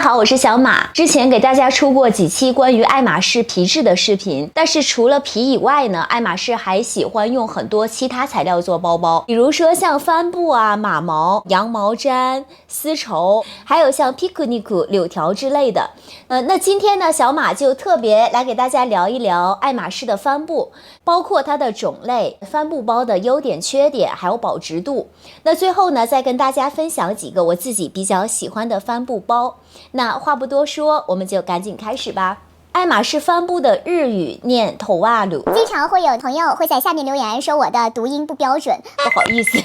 好，我是小马。之前给大家出过几期关于爱马仕皮质的视频，但是除了皮以外呢，爱马仕还喜欢用很多其他材料做包包，比如说像帆布啊、马毛、羊毛毡、丝绸，还有像 picnic 柳条之类的。那今天呢，小马就特别来给大家聊一聊爱马仕的帆布，包括它的种类、帆布包的优点、缺点，还有保值度。那最后呢，再跟大家分享几个我自己比较喜欢的帆布包。那话不多说，我们就赶紧开始吧。爱马仕帆布的日语念头瓦鲁，经常会有朋友会在下面留言说我的读音不标准，不好意思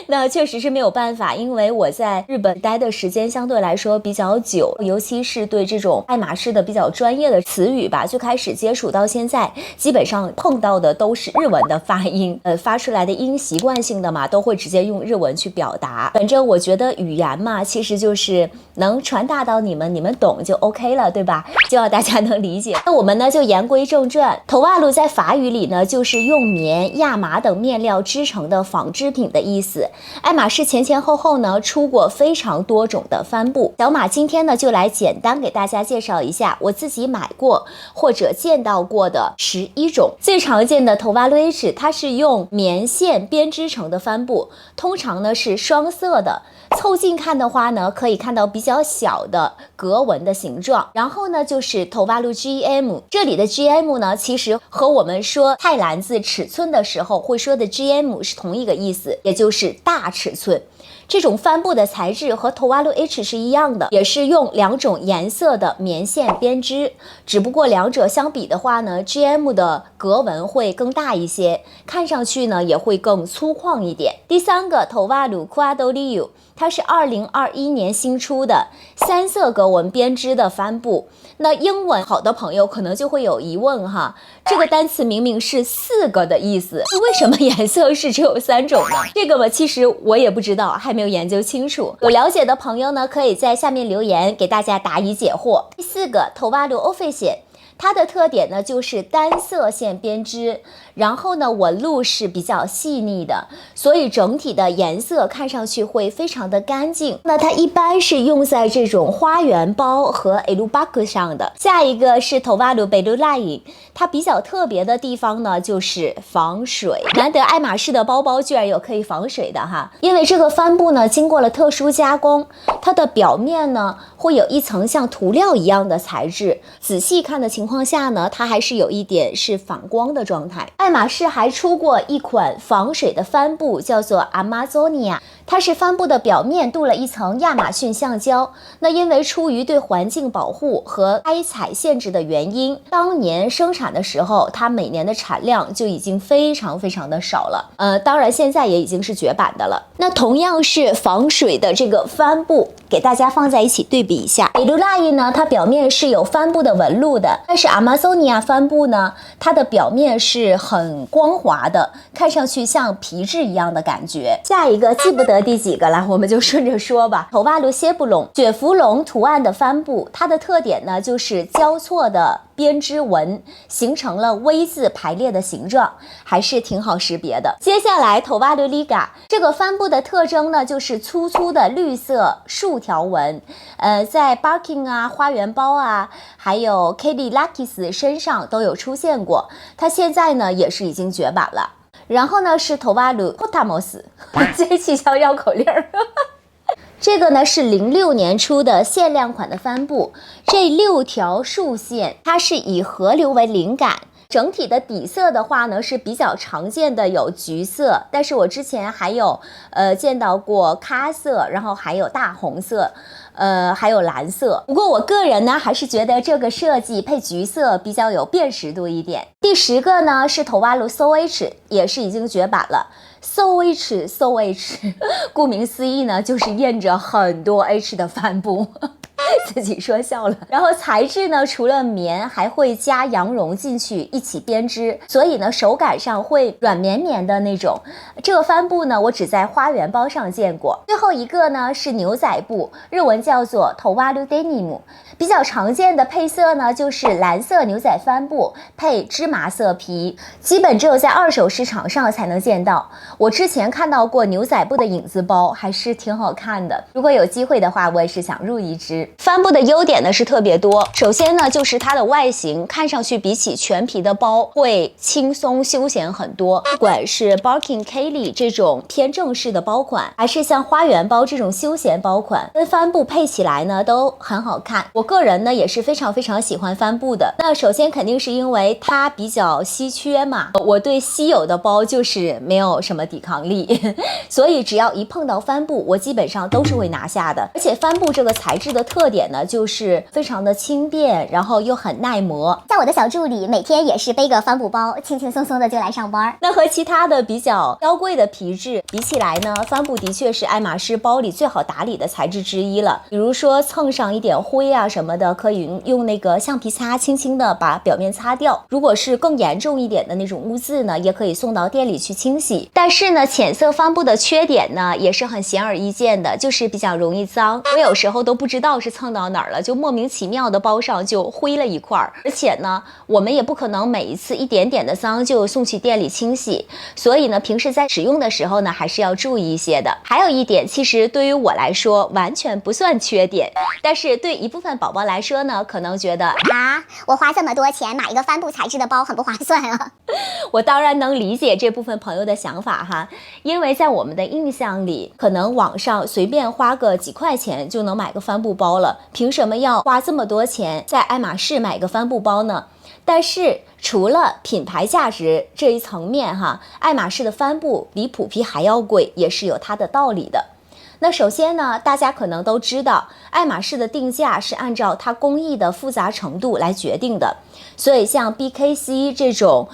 那确实是没有办法，因为我在日本待的时间相对来说比较久，尤其是对这种爱马仕的比较专业的词语吧，最开始接触到现在，基本上碰到的都是日文的发音，发出来的音习惯性的嘛，都会直接用日文去表达。反正我觉得语言嘛，其实就是能传达到你们懂就 OK 了，对吧？希望大家能理解。那我们呢就言归正传，头瓦鲁在法语里呢就是用棉、亚麻等面料织成的纺织品的意思。爱马仕前后呢出过非常多种的帆布，小马今天呢就来简单给大家介绍一下我自己买过或者见到过的11种。最常见的头瓦鲁 H， 它是用棉线编织成的帆布，通常呢是双色的。凑近看的话呢，可以看到比较小的格纹的形状。然后呢，就是头瓦鲁 GM， 这里的 GM 呢，其实和我们说菜篮子尺寸的时候会说的 GM 是同一个意思，也就是大尺寸。这种帆布的材质和头瓦鲁 H 是一样的，也是用2种颜色的棉线编织，只不过两者相比的话呢 ，GM 的格纹会更大一些，看上去呢也会更粗犷一点。第三个头瓦鲁 Quadrille， 它是2021年新出的3色格纹编织的帆布。那英文好的朋友可能就会有疑问哈，这个单词明明是4个的意思，为什么颜色是只有3种呢？这个嘛，其实我也不知道，还没有研究清楚。有了解的朋友呢，可以在下面留言给大家答疑解惑。第4个头瓦鲁 Official， 它的特点呢就是单色线编织，然后呢纹路是比较细腻的，所以整体的颜色看上去会非常的干净。那它一般是用在这种花园包和 Elubak 上的。下一个是头瓦鲁 Bellulai， 它比较特别的地方呢就是防水，难得爱马仕的包包居然有可以防水的哈，因为这个帆布呢经过了特殊加工，它的表面呢会有一层像涂料一样的材质，仔细看的情况下呢，它还是有一点是反光的状态。爱马仕还出过一款防水的帆布，叫做 Amazonia， 它是帆布的表面镀了一层亚马逊橡胶。那因为出于对环境保护和开采限制的原因，当年生产的时候，它每年的产量就已经非常的少了。当然现在也已经是绝版的了。那同样是防水的这个帆布，给大家放在一起对比一下。Bellulai 呢，它表面是有帆布的纹路的，但是 Amazonia 帆布呢，它的表面是很光滑的，看上去像皮质一样的感觉。下一个记不得第几个了，我们就顺着说吧。头瓦鲁谢布隆雪佛龙图案的帆布，它的特点呢就是交错的编织纹形成了 V 字排列的形状，还是挺好识别的。接下来头瓦鲁 Liga 这个帆布的特征呢就是粗粗的绿色竖条纹，在 Birkin 啊、花园包啊，还有 Kelly Lakis 身上都有出现过，它现在呢也是已经绝版了。然后呢是头瓦鲁 Potamos， 这气象绕口令这个呢是06年出的限量款的帆布，这6条竖线它是以河流为灵感，整体的底色的话呢是比较常见的有橘色，但是我之前还有见到过咖色，然后还有大红色，还有蓝色。不过我个人呢还是觉得这个设计配橘色比较有辨识度一点。第10个呢是头瓦鲁 SoH， 也是已经绝版了。SoH 顾名思义呢就是印着很多 H 的帆布自己说笑了。然后材质呢除了棉还会加羊绒进去一起编织，所以呢手感上会软绵绵的那种。这个帆布呢我只在花园包上见过。最后一个呢是牛仔布，日文叫做头瓦鲁 Denim， 比较常见的配色呢就是蓝色牛仔帆布配芝麻色皮，基本只有在二手市场上才能见到。我之前看到过牛仔布的影子包，还是挺好看的，如果有机会的话我也是想入一只。帆布的优点呢是特别多，首先呢就是它的外形看上去比起全皮的包会轻松休闲很多，不管是 Birkin Kelly 这种偏正式的包款，还是像花园包这种休闲包款，跟帆布配起来呢都很好看。我个人呢也是非常喜欢帆布的。那首先肯定是因为它比较稀缺嘛，我对稀有的包就是没有什么抵抗力，所以只要一碰到帆布，我基本上都是会拿下的。而且帆布这个材质的特点呢，就是非常的轻便，然后又很耐磨。像我的小助理每天也是背个帆布包，轻轻松松的就来上班。那和其他的比较娇贵的皮质比起来呢，帆布的确是爱马仕包里最好打理的材质之一了。比如说蹭上一点灰啊什么的，可以用那个橡皮擦轻轻的把表面擦掉。如果是更严重一点的那种污渍呢，也可以送到店里去清洗。但是呢，浅色帆布的缺点呢，也是很显而易见的，就是比较容易脏。我有时候都不知道是蹭到哪儿了，就莫名其妙的包上就灰了一块儿。而且呢，我们也不可能每一次一点点的脏就送去店里清洗，所以呢，平时在使用的时候呢，还是要注意一些的。还有一点，其实对于我来说完全不算缺点，但是对一部分宝宝来说呢，可能觉得啊，我花这么多钱买一个帆布材质的包很不划算啊。我当然能理解这部分朋友的想法哈，因为在我们的印象里，可能网上随便花个几块钱就能买个帆布包了，凭什么要花这么多钱在爱马仕买个帆布包呢？但是除了品牌价值这一层面哈，爱马仕的帆布比普皮还要贵，也是有它的道理的。那首先呢，大家可能都知道，爱马仕的定价是按照它工艺的复杂程度来决定的。所以像 BKC 这种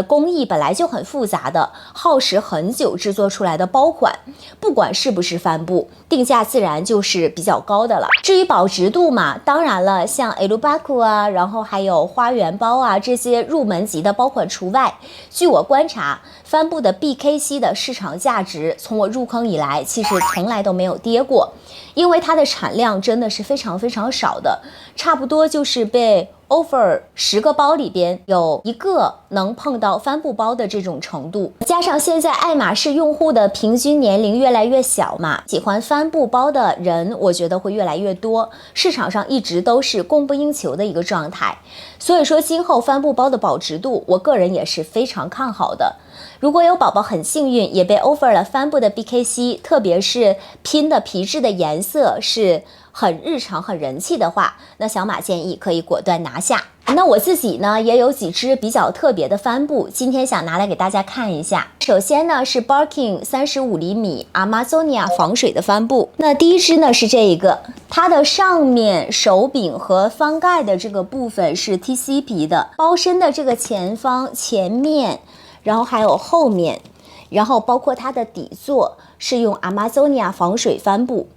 工艺本来就很复杂的，耗时很久制作出来的包款，不管是不是帆布，定价自然就是比较高的了。至于保值度嘛，当然了，像 Elubaku 啊，然后还有花园包啊，这些入门级的包款除外。据我观察，帆布的 BKC 的市场价值从我入坑以来，其实从来都没有跌过，因为它的产量真的是非常少的，差不多就是被offer 10个包里边有1个能碰到帆布包的这种程度，加上现在爱马仕用户的平均年龄越来越小嘛，喜欢帆布包的人我觉得会越来越多，市场上一直都是供不应求的一个状态，所以说今后帆布包的保值度我个人也是非常看好的。如果有宝宝很幸运也被 offer 了帆布的 BKC， 特别是拼的皮质的颜色是很日常很人气的话，那小马建议可以果断拿下。那我自己呢也有几支比较特别的帆布，今天想拿来给大家看一下。首先呢是 Birkin 35厘米 Amazonia 防水的帆布。那第一支呢是这一个，它的上面手柄和翻盖的这个部分是 TC 皮的，包身的这个前方前面，然后还有后面，然后包括它的底座是用 Amazonia 防水帆布。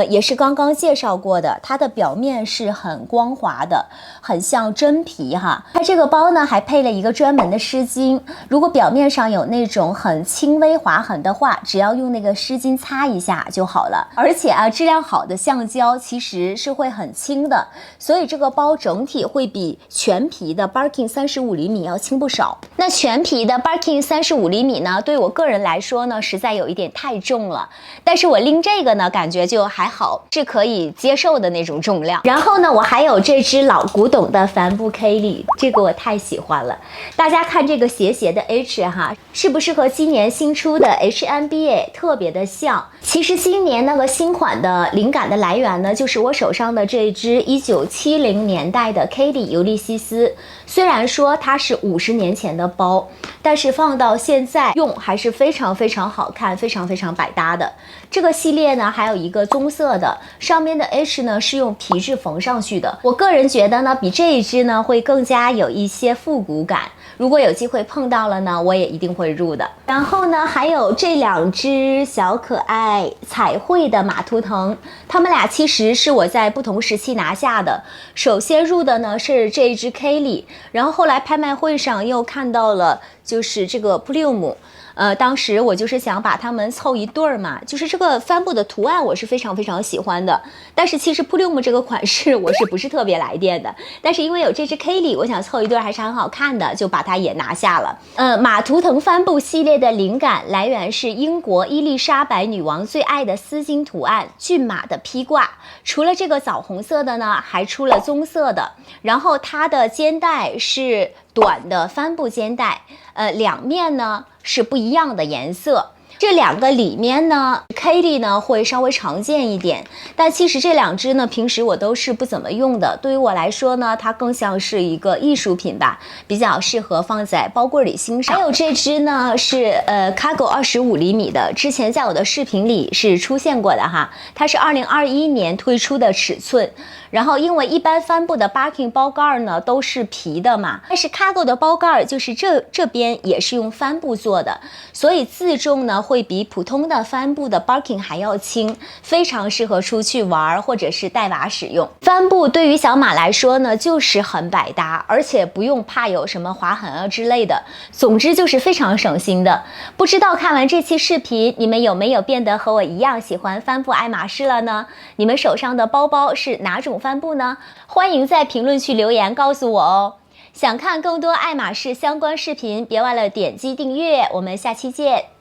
也是刚刚介绍过的，它的表面是很光滑的，很像真皮哈。它这个包呢还配了一个专门的湿巾，如果表面上有那种很轻微划痕的话，只要用那个湿巾擦一下就好了。而且啊，质量好的橡胶其实是会很轻的，所以这个包整体会比全皮的 Birkin 35厘米要轻不少。那全皮的 Birkin 35厘米呢，对我个人来说呢，实在有一点太重了，但是我拎这个呢，感觉就还好，是可以接受的那种重量。然后呢，我还有这只老古董的帆布 Kelly， 这个我太喜欢了。大家看这个斜斜的 H 哈，是不是和今年新出的 HMBA 特别的像？其实今年那个新款的灵感的来源呢，就是我手上的这只1970年代的 Kelly 尤利西斯。虽然说它是50年前的包，但是放到现在用还是非常好看，非常百搭的。这个系列呢还有一个棕色的，上面的 H 呢是用皮质缝上去的。我个人觉得呢，比这一只呢会更加有一些复古感。如果有机会碰到了呢，我也一定会入的。然后呢，还有这2只小可爱彩绘的马图腾，它们俩其实是我在不同时期拿下的。首先入的呢是这一只 Kelly， 然后后来拍卖会上又看到了就是这个 Plume。当时我就是想把它们凑一对儿嘛，就是这个帆布的图案我是非常非常喜欢的，但是其实 Plume 这个款式我是不是特别来电的，但是因为有这只 Kelly， 我想凑一对儿还是很好看的，就把它也拿下了。马图腾帆布系列的灵感来源是英国伊丽莎白女王最爱的丝巾图案骏马的披挂，除了这个枣红色的呢，还出了棕色的，然后它的肩带是短的帆布肩带，两面呢是不一样的颜色。这两个里面呢 ，Kelly 呢会稍微常见一点，但其实这两只呢，平时我都是不怎么用的。对于我来说呢，它更像是一个艺术品吧，比较适合放在包柜里欣赏。还有这只呢是Cargo 25厘米的，之前在我的视频里是出现过的哈，它是2021年推出的尺寸。然后因为一般帆布的 Barking 包盖呢都是皮的嘛，但是 Cargo 的包盖就是这边也是用帆布做的，所以自重呢会比普通的帆布的 Barking 还要轻，非常适合出去玩或者是带娃使用。帆布对于小马来说呢就是很百搭，而且不用怕有什么划痕啊之类的，总之就是非常省心的。不知道看完这期视频你们有没有变得和我一样喜欢帆布爱马仕了呢？你们手上的包包是哪种帆布呢？欢迎在评论区留言告诉我哦。想看更多爱马仕相关视频，别忘了点击订阅，我们下期见。